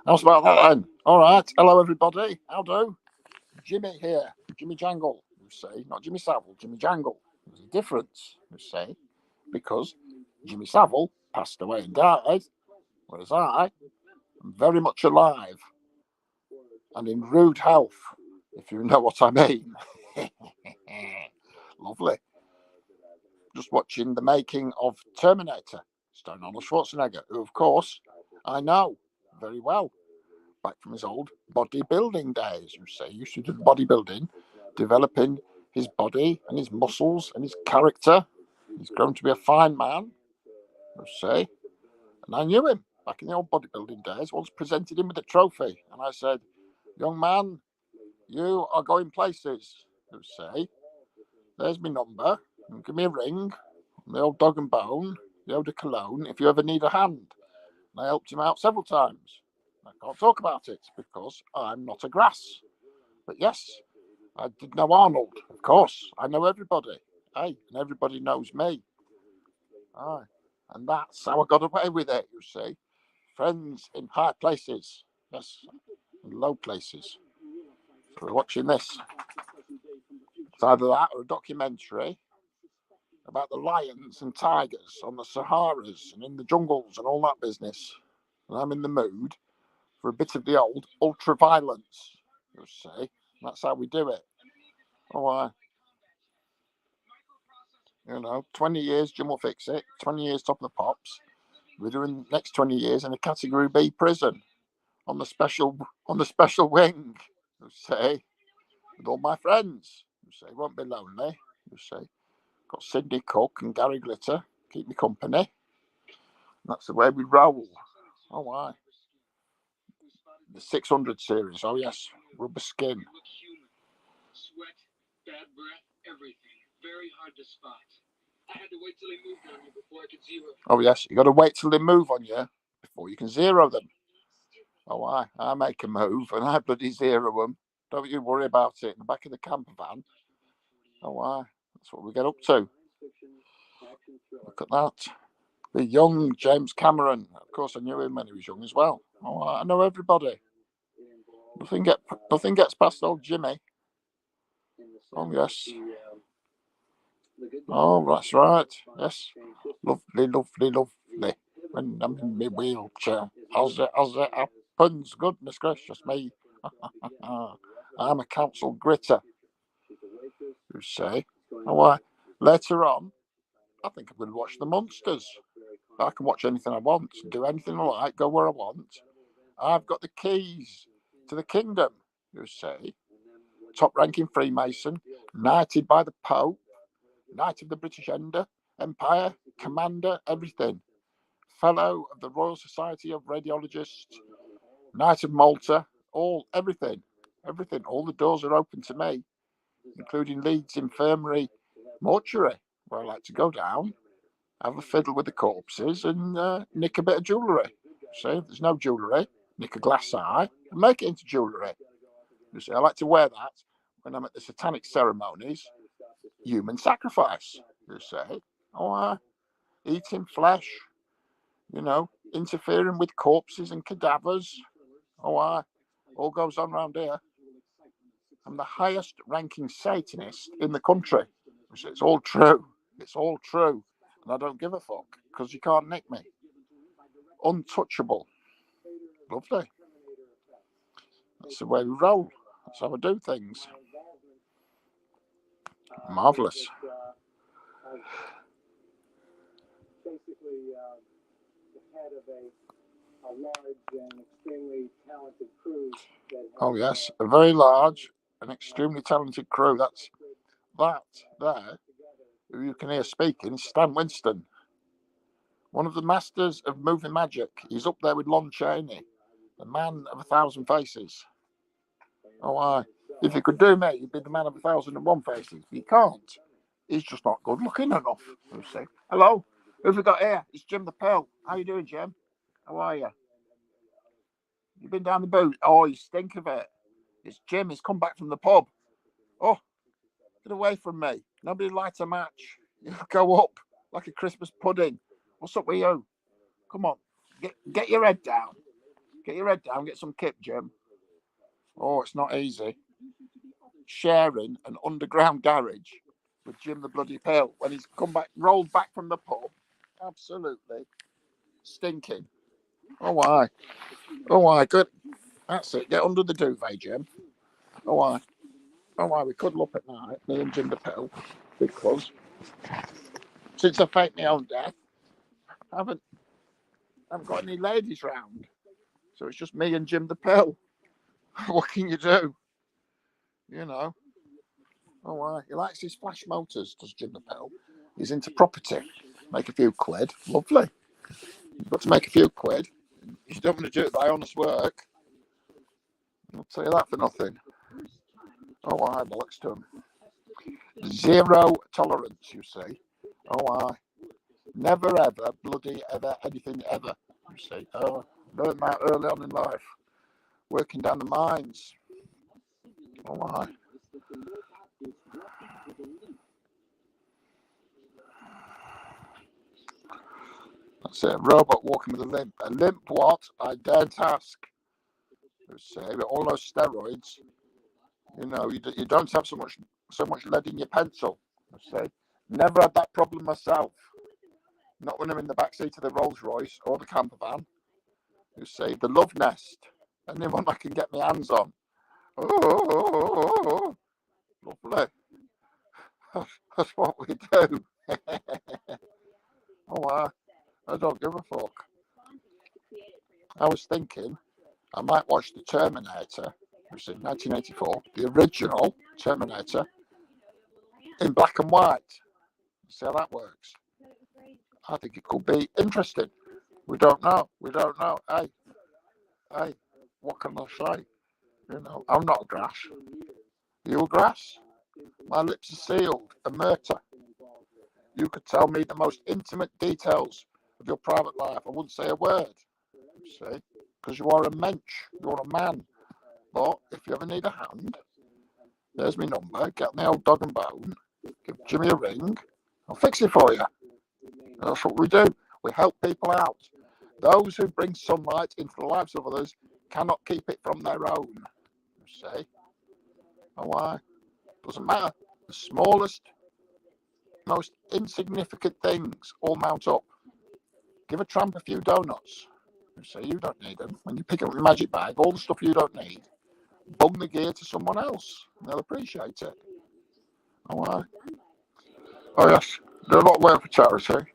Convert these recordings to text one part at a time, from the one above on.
How's about that then? All right. Hello, everybody. How do? Jimmy here. Jimmy Jangle, you say. Not Jimmy Savile, Jimmy Jangle. There's a difference, you say, because Jimmy Savile passed away and died, whereas I am very much alive and in rude health, if you know what I mean. Lovely. Just watching the making of Terminator, starring Arnold Schwarzenegger, who, of course, I know very well, back from his old bodybuilding days. You say he used to do bodybuilding, developing his body and his muscles and his character. He's grown to be a fine man, you say. And I knew him back in the old bodybuilding days. Once presented him with a trophy, and I said, "Young man, you are going places." You say, "There's my number. Give me a ring. The old dog and bone, the eau de cologne, if you ever need a hand." And I helped him out several times. I can't talk about it because I'm not a grass. But yes, I did know Arnold, of course. I know everybody. Hey, and everybody knows me. Aye. And that's how I got away with it, you see. Friends in high places. Yes, in low places. So we're watching this. It's either that or a documentary about the lions and tigers on the Saharas and in the jungles and all that business. And I'm in the mood for a bit of the old ultra violence, you see. That's how we do it. Oh, 20 years, Jim will fix it. 20 years, top of the pops. We're doing next 20 years in a Category B prison on the special wing. You say, with all my friends. You say, won't be lonely. You say, got Cindy Cook and Gary Glitter, keep me company. That's the way we roll. Oh, why? The 600 series. Oh, yes. Rubber skin. Sweat, bad breath, everything. Very hard to spot. I had to wait till they moved on you before I could zero them. Oh, yes. You got to wait till they move on you before you can zero them. Oh, I make a move and I bloody zero them. Don't you worry about it. In the back of the camper van. Oh, that's what we get up to. Look at that. The young James Cameron. Of course, I knew him when he was young as well. Oh, I know everybody. Nothing gets past old Jimmy. Oh, yes. Oh, that's right. Yes. Lovely, lovely, lovely. When I'm in my wheelchair, as it happens, goodness gracious me. I'm a council gritter, you say. Oh, later on, I think I'm going to watch The Munsters. I can watch anything I want, do anything I like, go where I want. I've got the keys to the kingdom, you say. Top-ranking Freemason, knighted by the Pope, Knight of the British Empire, Commander, everything. Fellow of the Royal Society of Radiologists, Knight of Malta, everything. All the doors are open to me, including Leeds Infirmary Mortuary, where I like to go down, have a fiddle with the corpses, and nick a bit of jewellery. See, if there's no jewellery, nick a glass eye, and make it into jewellery. You see, I like to wear that when I'm at the satanic ceremonies. Human sacrifice, you say. Eating flesh, interfering with corpses and cadavers. All goes on around here. I'm the highest ranking Satanist in the country. It's all true. It's all true. And I don't give a fuck because you can't nick me. Untouchable. Lovely. That's the way we roll. That's how I do things. Marvellous. Basically, the head of a large and extremely talented crew. Oh, yes. A very large and extremely talented crew. That there, who you can hear speaking, is Stan Winston. One of the masters of movie magic. He's up there with Lon Chaney, the man of 1,000 faces. If you could do me, you'd be the man of 1,001 faces. But you can't. He's just not good looking enough. You see. Hello, who have we got here? It's Jim the Pearl. How you doing, Jim? How are you? You've been down the boot? Oh, you stink of it. It's Jim. He's come back from the pub. Oh, get away from me. Nobody lights a match. You go up like a Christmas pudding. What's up with you? Come on. Get your head down. Get your head down. Get some kip, Jim. Oh, it's not easy. Sharing an underground garage with Jim the Bloody Pill when he's rolled back from the pub. Absolutely stinking. Oh, why? Oh, why? Good. That's it. Get under the duvet, Jim. Oh, why? Oh, why? We cuddle up at night, me and Jim the Pill. Big close. Since I faked my own death, I haven't got any ladies round. So it's just me and Jim the Pill. What can you do? You know. Oh, why? He likes his flash motors, does Jim the Pill. He's into property. Make a few quid. Lovely. You've got to make a few quid. You don't want to do it by honest work. I'll tell you that for nothing. Oh, why? Bollocks to him. Zero tolerance, you see. Oh, why? Never, ever, bloody, ever, anything, ever. You see. Oh, learned that early on in life. Working down the mines. Oh, why? That's it. Robot walking with a limp. A limp what? I daren't ask. You see, with all those steroids, you know, you don't have so much lead in your pencil. You see. Never had that problem myself. Not when I'm in the back seat of the Rolls Royce or the camper van. You see, the love nest. Anyone I can get my hands on. Oh, lovely. That's what we do. Oh, I don't give a fuck. I was thinking I might watch the Terminator, which is 1984, the original Terminator, in black and white. See how that works. I think it could be interesting. We don't know. Hey, what can I say? You know, I'm not a grass. You a grass? My lips are sealed. A murder. You could tell me the most intimate details of your private life. I wouldn't say a word. You see? Because you are a mensch. You're a man. But if you ever need a hand, there's my number. Get me old dog and bone. Give Jimmy a ring. I'll fix it for you. That's what we do. We help people out. Those who bring sunlight into the lives of others cannot keep it from their own. You see? Oh, why? Doesn't matter. The smallest, most insignificant things all mount up. Give a tramp a few donuts. You see, you don't need them. When you pick up your magic bag, all the stuff you don't need, bung the gear to someone else. They'll appreciate it. Oh, why? Oh, yes. Do a lot of work for charity.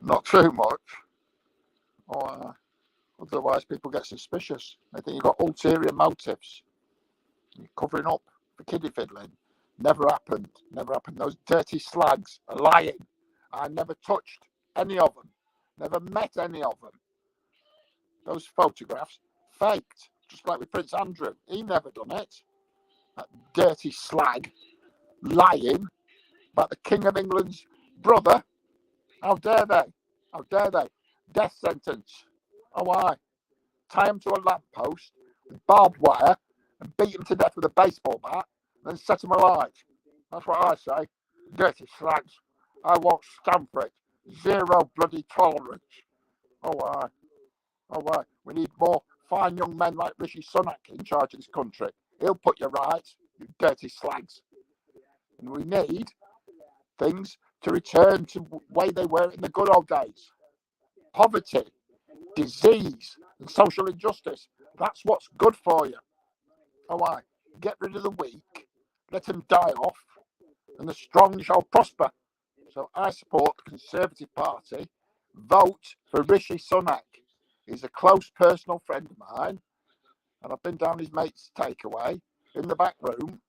Not too much. Oh, otherwise, people get suspicious. They think you've got ulterior motives. You're covering up for kiddie fiddling. Never happened. Never happened. Those dirty slags are lying. I never touched any of them. Never met any of them. Those photographs, faked. Just like with Prince Andrew. He never done it. That dirty slag lying about the King of England's brother. How dare they? How dare they? Death sentence. Oh, why? Tie him to a lamppost with barbed wire and beat him to death with a baseball bat and then set him alight. That's what I say. Dirty slags. I won't stand for it. Zero bloody tolerance. Oh, why? Oh, why? We need more fine young men like Rishi Sunak in charge of this country. He'll put you right, you dirty slags. And we need things to return to the way they were in the good old days. Poverty, disease, and social injustice. That's what's good for you. Oh, why? Get rid of the weak, let them die off, and the strong shall prosper. So I support the Conservative Party. Vote for Rishi Sunak. He's a close personal friend of mine, and I've been down his mate's takeaway in the back room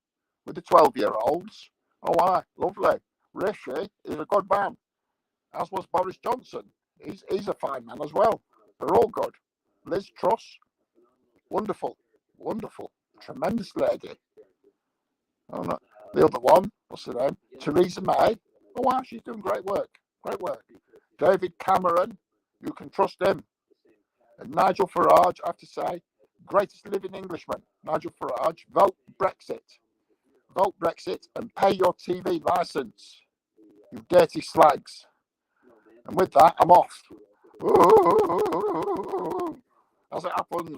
with the 12-year-olds. Oh, why? Lovely. Rishi is a good man, as was Boris Johnson. He's a fine man as well. They're all good. Liz Truss, wonderful, tremendous lady. Oh, no. The other one, what's her name? Theresa May. Oh, wow, she's doing great work. David Cameron, you can trust him. And Nigel Farage, I have to say, greatest living Englishman. Nigel Farage, vote Brexit and pay your TV licence. You dirty slags. And with that, I'm off. As it happens,